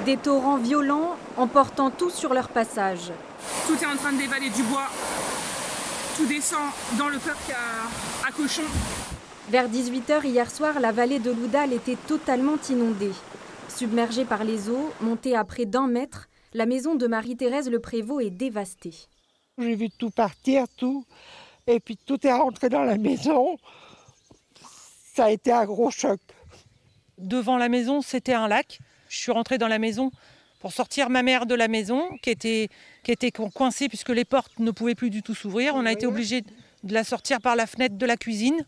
Des torrents violents emportant tout sur leur passage. Tout est en train de dévaler du bois. Tout descend dans le parc à cochons. Vers 18h hier soir, la vallée de l'Oudal était totalement inondée. Submergée par les eaux, montée à près d'1 mètre, la maison de Marie-Thérèse Le Prévost est dévastée. J'ai vu tout partir, tout. Et puis tout est rentré dans la maison. Ça a été un gros choc. Devant la maison, c'était un lac. Je suis rentrée dans la maison pour sortir ma mère de la maison, qui était coincée puisque les portes ne pouvaient plus du tout s'ouvrir. On a été obligé de la sortir par la fenêtre de la cuisine.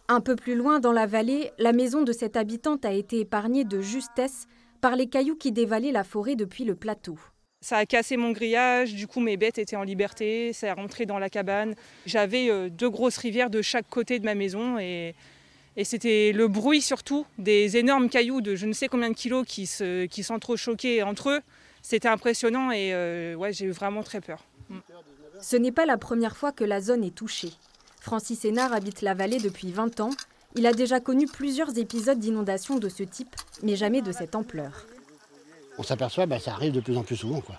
Un peu plus loin dans la vallée, la maison de cette habitante a été épargnée de justesse par les cailloux qui dévalaient la forêt depuis le plateau. Ça a cassé mon grillage, du coup mes bêtes étaient en liberté, ça est rentré dans la cabane. J'avais 2 grosses rivières de chaque côté de ma maison et c'était le bruit surtout des énormes cailloux de je ne sais combien de kilos qui s'entrechoquaient entre eux. C'était impressionnant et ouais, j'ai eu vraiment très peur. Ce n'est pas la première fois que la zone est touchée. Francis Hénard habite la vallée depuis 20 ans. Il a déjà connu plusieurs épisodes d'inondation de ce type, mais jamais de cette ampleur. On s'aperçoit que ça arrive de plus en plus souvent, quoi.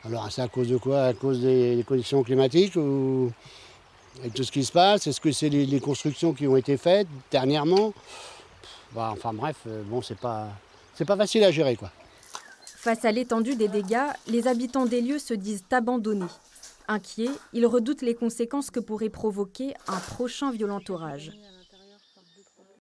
Alors c'est à cause de quoi? À cause des conditions climatiques ou avec tout ce qui se passe? Est-ce que c'est les constructions qui ont été faites dernièrement? Enfin bref, bon, c'est pas facile à gérer, quoi. Face à l'étendue des dégâts, les habitants des lieux se disent abandonnés. Inquiets, ils redoutent les conséquences que pourrait provoquer un prochain violent orage.